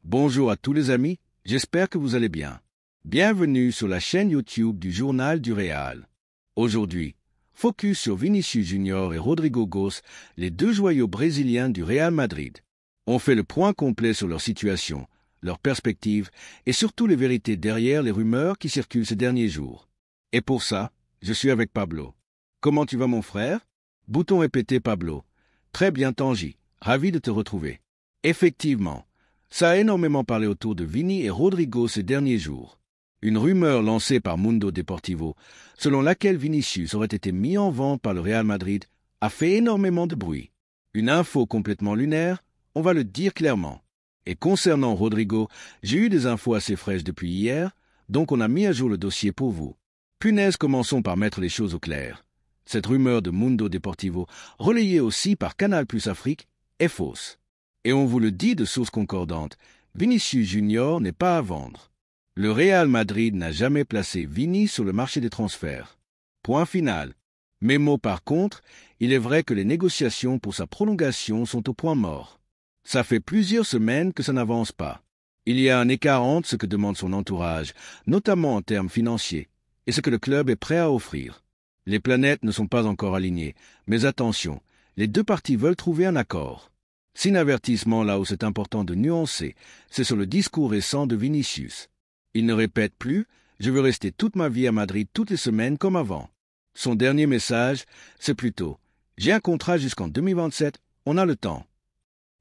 Bonjour à tous les amis, j'espère que vous allez bien. Bienvenue sur la chaîne YouTube du Journal du Real. Aujourd'hui, focus sur Vinicius Junior et Rodrigo Goes, les deux joyaux brésiliens du Real Madrid. On fait le point complet sur leur situation, leurs perspectives et surtout les vérités derrière les rumeurs qui circulent ces derniers jours. Et pour ça, je suis avec Pablo. Comment tu vas mon frère? Bouton répété Pablo. Très bien Tanguy, ravi de te retrouver. Effectivement, ça a énormément parlé autour de Vini et Rodrigo ces derniers jours. Une rumeur lancée par Mundo Deportivo, selon laquelle Vinicius aurait été mis en vente par le Real Madrid, a fait énormément de bruit. Une info complètement lunaire, on va le dire clairement. Et concernant Rodrigo, j'ai eu des infos assez fraîches depuis hier, donc on a mis à jour le dossier pour vous. Punaise, commençons par mettre les choses au clair. Cette rumeur de Mundo Deportivo, relayée aussi par Canal+ Afrique, est fausse. Et on vous le dit de source concordante, Vinicius Junior n'est pas à vendre. Le Real Madrid n'a jamais placé Vini sur le marché des transferts. Point final. Mémo par contre, il est vrai que les négociations pour sa prolongation sont au point mort. Ça fait plusieurs semaines que ça n'avance pas. Il y a un écart entre ce que demande son entourage, notamment en termes financiers, et ce que le club est prêt à offrir. Les planètes ne sont pas encore alignées, mais attention, les deux parties veulent trouver un accord. Sin avertissement là où c'est important de nuancer, c'est sur le discours récent de Vinicius. Il ne répète plus « Je veux rester toute ma vie à Madrid toutes les semaines comme avant ». Son dernier message, c'est plutôt « J'ai un contrat jusqu'en 2027, on a le temps ».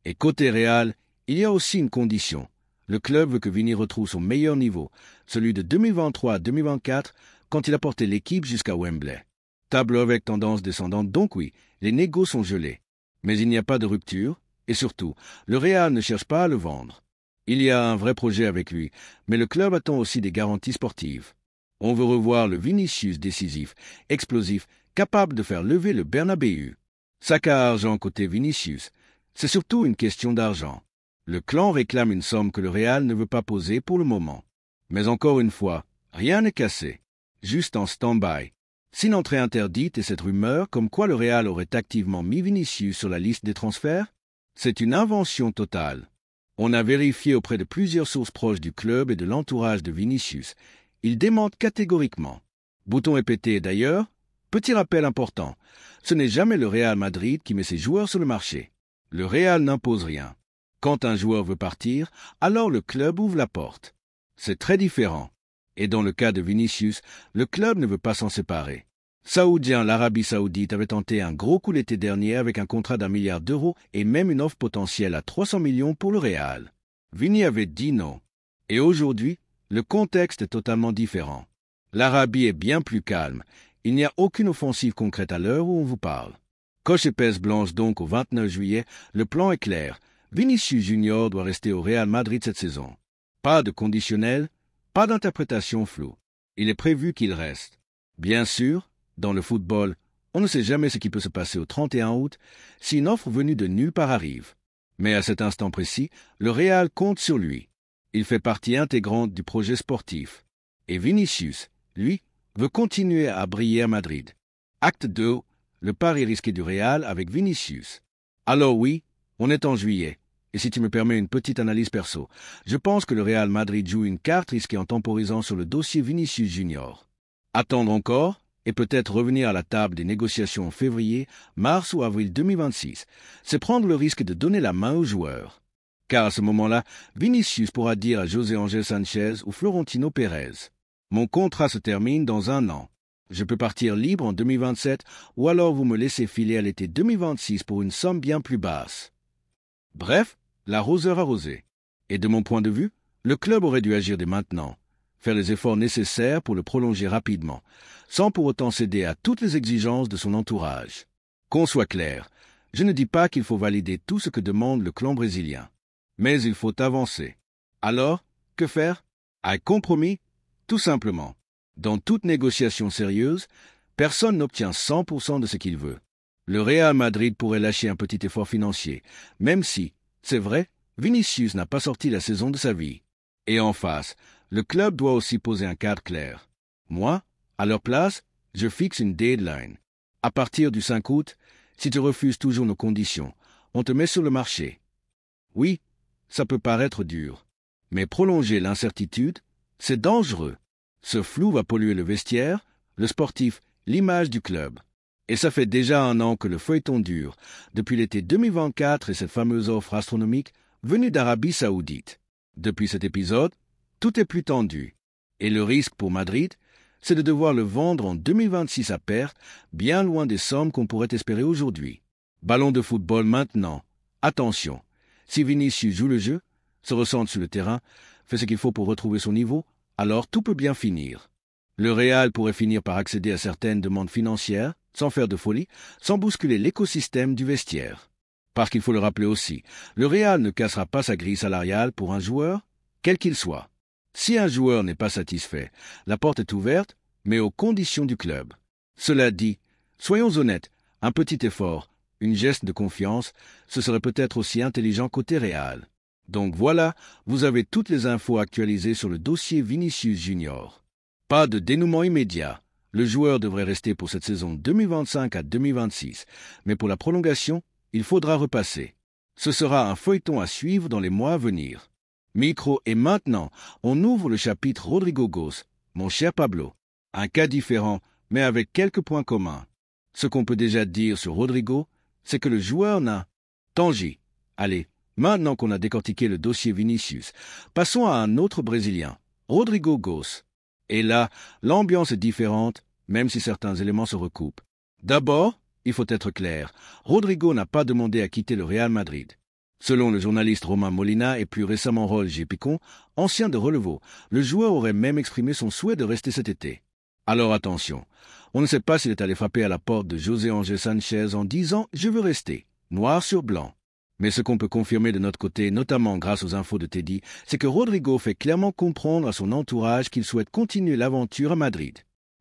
Et côté Real, il y a aussi une condition. Le club veut que Vini retrouve son meilleur niveau, celui de 2023 à 2024, quand il a porté l'équipe jusqu'à Wembley. Tableau avec tendance descendante, donc oui, les négos sont gelés. Mais il n'y a pas de rupture. Et surtout, le Real ne cherche pas à le vendre. Il y a un vrai projet avec lui, mais le club attend aussi des garanties sportives. On veut revoir le Vinicius décisif, explosif, capable de faire lever le Bernabéu. Sac à argent côté Vinicius, c'est surtout une question d'argent. Le clan réclame une somme que le Real ne veut pas poser pour le moment. Mais encore une fois, rien n'est cassé. Juste en stand-by. Sin entrée interdite et cette rumeur comme quoi le Real aurait activement mis Vinicius sur la liste des transferts, c'est une invention totale. On a vérifié auprès de plusieurs sources proches du club et de l'entourage de Vinicius. Ils démentent catégoriquement. Bouton répété d'ailleurs, petit rappel important, ce n'est jamais le Real Madrid qui met ses joueurs sur le marché. Le Real n'impose rien. Quand un joueur veut partir, alors le club ouvre la porte. C'est très différent. Et dans le cas de Vinicius, le club ne veut pas s'en séparer. Saoudien, l'Arabie Saoudite avait tenté un gros coup l'été dernier avec un contrat d'1 milliard d'euros et même une offre potentielle à 300 millions pour le Real. Vini avait dit non. Et aujourd'hui, le contexte est totalement différent. L'Arabie est bien plus calme. Il n'y a aucune offensive concrète à l'heure où on vous parle. Coche épaisse blanche donc au 29 juillet, le plan est clair. Vinicius Junior doit rester au Real Madrid cette saison. Pas de conditionnel, pas d'interprétation floue. Il est prévu qu'il reste. Bien sûr, dans le football, on ne sait jamais ce qui peut se passer au 31 août si une offre venue de nulle part arrive. Mais à cet instant précis, le Real compte sur lui. Il fait partie intégrante du projet sportif. Et Vinicius, lui, veut continuer à briller à Madrid. Acte 2, le pari risqué du Real avec Vinicius. Alors oui, on est en juillet. Et si tu me permets une petite analyse perso, je pense que le Real Madrid joue une carte risquée en temporisant sur le dossier Vinicius Junior. Attendre encore et peut-être revenir à la table des négociations en février, mars ou avril 2026, c'est prendre le risque de donner la main aux joueurs. Car à ce moment-là, Vinicius pourra dire à José Ángel Sánchez ou Florentino Pérez « Mon contrat se termine dans 1 an. Je peux partir libre en 2027 ou alors vous me laissez filer à l'été 2026 pour une somme bien plus basse. » Bref, l'arroseur arrosé. Et de mon point de vue, le club aurait dû agir dès maintenant, faire les efforts nécessaires pour le prolonger rapidement, sans pour autant céder à toutes les exigences de son entourage. Qu'on soit clair, je ne dis pas qu'il faut valider tout ce que demande le clan brésilien. Mais il faut avancer. Alors, que faire? Un compromis? Tout simplement. Dans toute négociation sérieuse, personne n'obtient 100% de ce qu'il veut. Le Real Madrid pourrait lâcher un petit effort financier, même si, c'est vrai, Vinicius n'a pas sorti la saison de sa vie. Et en face, le club doit aussi poser un cadre clair. Moi, à leur place, je fixe une deadline. À partir du 5 août, si tu refuses toujours nos conditions, on te met sur le marché. Oui, ça peut paraître dur, Mais prolonger l'incertitude, c'est dangereux. Ce flou va polluer le vestiaire, le sportif, l'image du club. Et ça fait déjà 1 an que le feuilleton dure, depuis l'été 2024 et cette fameuse offre astronomique venue d'Arabie Saoudite. Depuis cet épisode, tout est plus tendu. Et le risque pour Madrid, c'est de devoir le vendre en 2026 à perte, bien loin des sommes qu'on pourrait espérer aujourd'hui. Ballon de football maintenant. Attention, si Vinicius joue le jeu, se ressente sur le terrain, fait ce qu'il faut pour retrouver son niveau, alors tout peut bien finir. Le Real pourrait finir par accéder à certaines demandes financières, sans faire de folie, sans bousculer l'écosystème du vestiaire. Parce qu'il faut le rappeler aussi, le Real ne cassera pas sa grille salariale pour un joueur, quel qu'il soit. Si un joueur n'est pas satisfait, la porte est ouverte, mais aux conditions du club. Cela dit, soyons honnêtes, un petit effort, une geste de confiance, ce serait peut-être aussi intelligent côté Real. Donc voilà, vous avez toutes les infos actualisées sur le dossier Vinicius Junior. Pas de dénouement immédiat. Le joueur devrait rester pour cette saison 2025 à 2026, mais pour la prolongation, il faudra repasser. Ce sera un feuilleton à suivre dans les mois à venir. Micro et maintenant, on ouvre le chapitre Rodrigo Gos, mon cher Pablo. Un cas différent, mais avec quelques points communs. Ce qu'on peut déjà dire sur Rodrigo, c'est que le joueur n'a... Tanguy. Allez, maintenant qu'on a décortiqué le dossier Vinicius, passons à un autre Brésilien, Rodrigo Gos. Et là, l'ambiance est différente, même si certains éléments se recoupent. D'abord, il faut être clair, Rodrigo n'a pas demandé à quitter le Real Madrid. Selon le journaliste Romain Molina et plus récemment Roger Picon, ancien de Relevo, le joueur aurait même exprimé son souhait de rester cet été. Alors attention, on ne sait pas s'il est allé frapper à la porte de José Ángel Sánchez en disant « je veux rester », noir sur blanc. Mais ce qu'on peut confirmer de notre côté, notamment grâce aux infos de Teddy, c'est que Rodrigo fait clairement comprendre à son entourage qu'il souhaite continuer l'aventure à Madrid.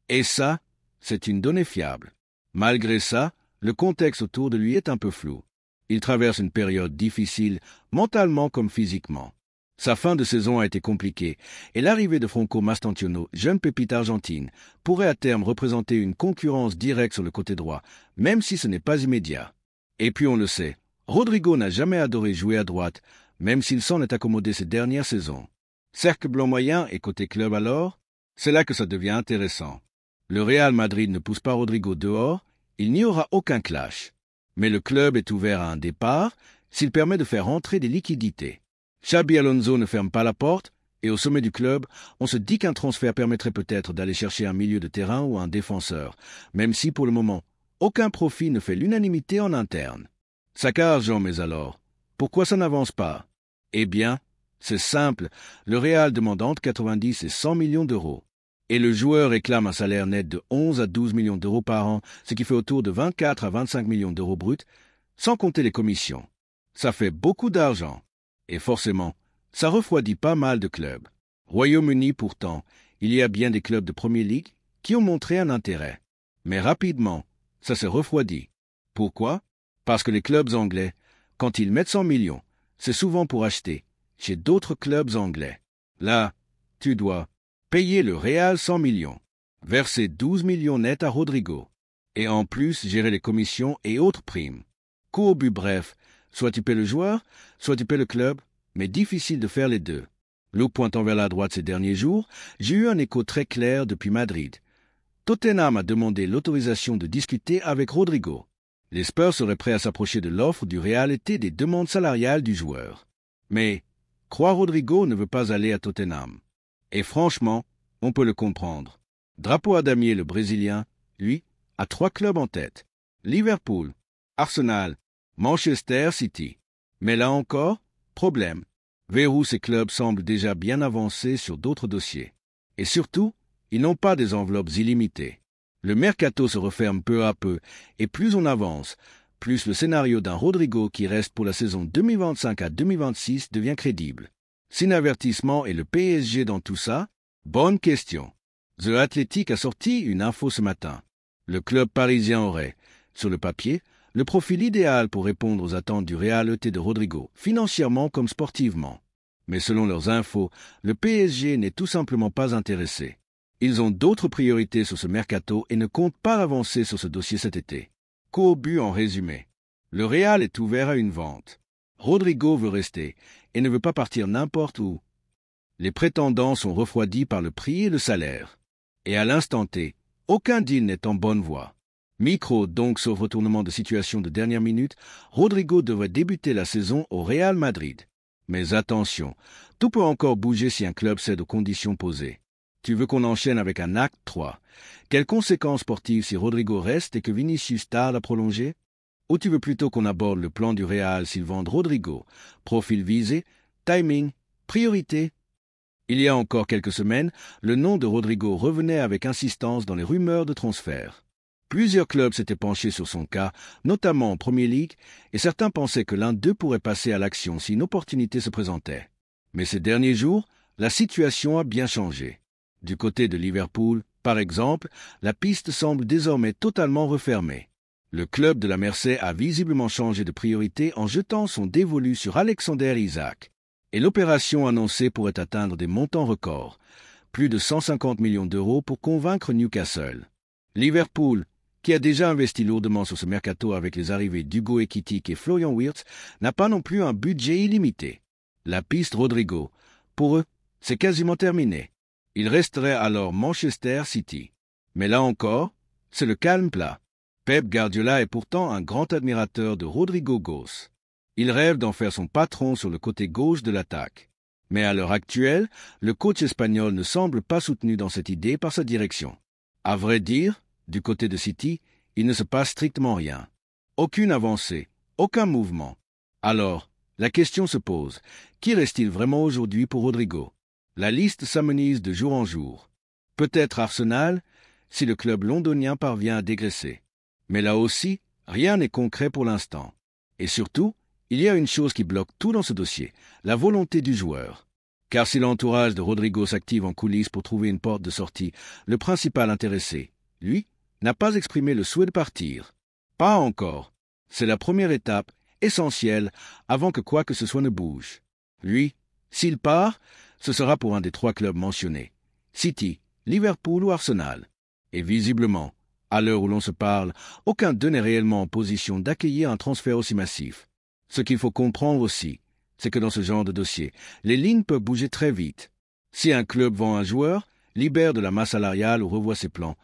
Et ça, c'est une donnée fiable. Malgré ça, le contexte autour de lui est un peu flou. Il traverse une période difficile, mentalement comme physiquement. Sa fin de saison a été compliquée, et l'arrivée de Franco Mastantuono, jeune pépite argentine, pourrait à terme représenter une concurrence directe sur le côté droit, même si ce n'est pas immédiat. Et puis on le sait, Rodrigo n'a jamais adoré jouer à droite, même s'il s'en est accommodé ces dernières saisons. Cercle blanc moyen et côté club alors, c'est là que ça devient intéressant. Le Real Madrid ne pousse pas Rodrigo dehors, il n'y aura aucun clash. Mais le club est ouvert à un départ s'il permet de faire entrer des liquidités. Xabi Alonso ne ferme pas la porte, et au sommet du club, on se dit qu'un transfert permettrait peut-être d'aller chercher un milieu de terrain ou un défenseur, même si pour le moment, aucun profit ne fait l'unanimité en interne. Sacca argent, mais alors, pourquoi ça n'avance pas? Eh bien, c'est simple, le Real demande entre 90 et 100 millions d'euros. Et le joueur réclame un salaire net de 11 à 12 millions d'euros par an, ce qui fait autour de 24 à 25 millions d'euros bruts, sans compter les commissions. Ça fait beaucoup d'argent. Et forcément, ça refroidit pas mal de clubs. Royaume-Uni pourtant, il y a bien des clubs de Premier League qui ont montré un intérêt. Mais rapidement, ça s'est refroidi. Pourquoi? Parce que les clubs anglais, quand ils mettent 100 millions, c'est souvent pour acheter chez d'autres clubs anglais. Là, tu dois payer le Real 100 millions, verser 12 millions nets à Rodrigo, et en plus gérer les commissions et autres primes. Coup au but bref, soit tu paies le joueur, soit tu paies le club, mais difficile de faire les deux. Loup pointant vers la droite ces derniers jours, j'ai eu un écho très clair depuis Madrid. Tottenham a demandé l'autorisation de discuter avec Rodrigo. Les Spurs seraient prêts à s'approcher de l'offre du Real et des demandes salariales du joueur. Mais, Rodrigo ne veut pas aller à Tottenham. Et franchement, on peut le comprendre. Drapeau à damier, le Brésilien, lui, a 3 clubs en tête. Liverpool, Arsenal, Manchester City. Mais là encore, problème. Verrou, ces clubs semblent déjà bien avancés sur d'autres dossiers. Et surtout, ils n'ont pas des enveloppes illimitées. Le mercato se referme peu à peu, et plus on avance, plus le scénario d'un Rodrigo qui reste pour la saison 2025 à 2026 devient crédible. Sin avertissement et le PSG dans tout ça? Bonne question. The Athletic a sorti une info ce matin. Le club parisien aurait, sur le papier, le profil idéal pour répondre aux attentes du Real de Rodrigo, financièrement comme sportivement. Mais selon leurs infos, le PSG n'est tout simplement pas intéressé. Ils ont d'autres priorités sur ce mercato et ne comptent pas avancer sur ce dossier cet été. But en résumé. Le Real est ouvert à une vente. Rodrigo veut rester et ne veut pas partir n'importe où. Les prétendants sont refroidis par le prix et le salaire. Et à l'instant T, aucun deal n'est en bonne voie. Micro donc, sauf retournement de situation de dernière minute, Rodrigo devrait débuter la saison au Real Madrid. Mais attention, tout peut encore bouger si un club cède aux conditions posées. Tu veux qu'on enchaîne avec un acte 3. Quelles conséquences sportives si Rodrigo reste et que Vinicius tarde à prolonger? Ou tu veux plutôt qu'on aborde le plan du Real s'ils vendent Rodrigo? Profil visé, timing, priorité? Il y a encore quelques semaines, le nom de Rodrigo revenait avec insistance dans les rumeurs de transfert. Plusieurs clubs s'étaient penchés sur son cas, notamment en Premier League, et certains pensaient que l'un d'eux pourrait passer à l'action si une opportunité se présentait. Mais ces derniers jours, la situation a bien changé. Du côté de Liverpool, par exemple, la piste semble désormais totalement refermée. Le club de la Mersey a visiblement changé de priorité en jetant son dévolu sur Alexander Isak. Et l'opération annoncée pourrait atteindre des montants records, plus de 150 millions d'euros pour convaincre Newcastle. Liverpool, qui a déjà investi lourdement sur ce mercato avec les arrivées d'Hugo Ekitike et Florian Wirtz, n'a pas non plus un budget illimité. La piste Rodrigo, pour eux, c'est quasiment terminé. Il resterait alors Manchester City. Mais là encore, c'est le calme plat. Pep Guardiola est pourtant un grand admirateur de Rodrigo Goes. Il rêve d'en faire son patron sur le côté gauche de l'attaque. Mais à l'heure actuelle, le coach espagnol ne semble pas soutenu dans cette idée par sa direction. À vrai dire, du côté de City, il ne se passe strictement rien. Aucune avancée, aucun mouvement. Alors, la question se pose, qui reste-t-il vraiment aujourd'hui pour Rodrigo? La liste s'amenuise de jour en jour. Peut-être Arsenal, si le club londonien parvient à dégraisser. Mais là aussi, rien n'est concret pour l'instant. Et surtout, il y a une chose qui bloque tout dans ce dossier, la volonté du joueur. Car si l'entourage de Rodrigo s'active en coulisses pour trouver une porte de sortie, le principal intéressé, lui, n'a pas exprimé le souhait de partir. Pas encore. C'est la première étape, essentielle, avant que quoi que ce soit ne bouge. Lui, s'il part, ce sera pour un des 3 clubs mentionnés, City, Liverpool ou Arsenal. Et visiblement, à l'heure où l'on se parle, aucun d'eux n'est réellement en position d'accueillir un transfert aussi massif. Ce qu'il faut comprendre aussi, c'est que dans ce genre de dossier, les lignes peuvent bouger très vite. Si un club vend un joueur, libère de la masse salariale ou revoit ses plans,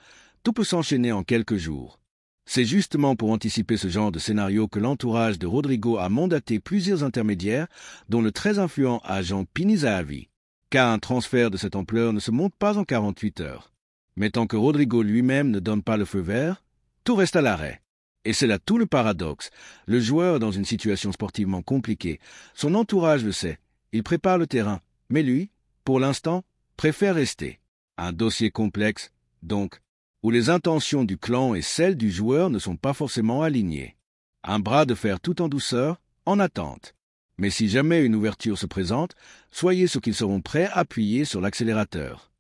tout peut s'enchaîner en quelques jours. C'est justement pour anticiper ce genre de scénario que l'entourage de Rodrigo a mandaté plusieurs intermédiaires, dont le très influent agent Pini Zahavi. Car un transfert de cette ampleur ne se monte pas en 48 heures. Mais tant que Rodrigo lui-même ne donne pas le feu vert, tout reste à l'arrêt. Et c'est là tout le paradoxe. Le joueur est dans une situation sportivement compliquée. Son entourage le sait. Il prépare le terrain. Mais lui, pour l'instant, préfère rester. Un dossier complexe, donc, où les intentions du clan et celles du joueur ne sont pas forcément alignées. Un bras de fer tout en douceur, en attente. Mais si jamais une ouverture se présente, soyez sûr qu'ils seront prêts à appuyer sur l'accélérateur.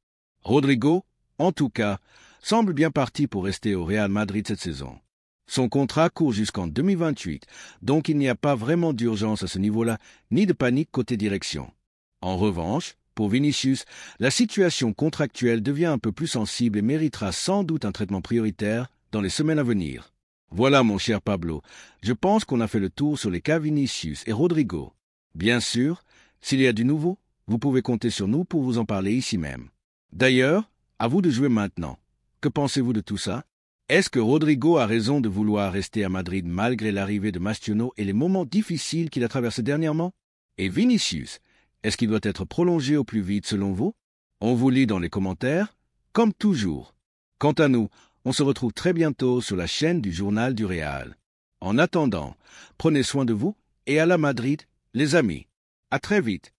Rodrigo, en tout cas, semble bien parti pour rester au Real Madrid cette saison. Son contrat court jusqu'en 2028, donc il n'y a pas vraiment d'urgence à ce niveau-là, ni de panique côté direction. En revanche, pour Vinicius, la situation contractuelle devient un peu plus sensible et méritera sans doute un traitement prioritaire dans les semaines à venir. Voilà, mon cher Pablo, je pense qu'on a fait le tour sur les cas Vinicius et Rodrigo. Bien sûr, s'il y a du nouveau, vous pouvez compter sur nous pour vous en parler ici même. D'ailleurs, à vous de jouer maintenant. Que pensez-vous de tout ça? Est-ce que Rodrigo a raison de vouloir rester à Madrid malgré l'arrivée de Mascherano et les moments difficiles qu'il a traversés dernièrement? Et Vinicius, est-ce qu'il doit être prolongé au plus vite selon vous? On vous lit dans les commentaires, comme toujours. Quant à nous, on se retrouve très bientôt sur la chaîne du Journal du Real. En attendant, prenez soin de vous et à la Madrid, les amis. À très vite.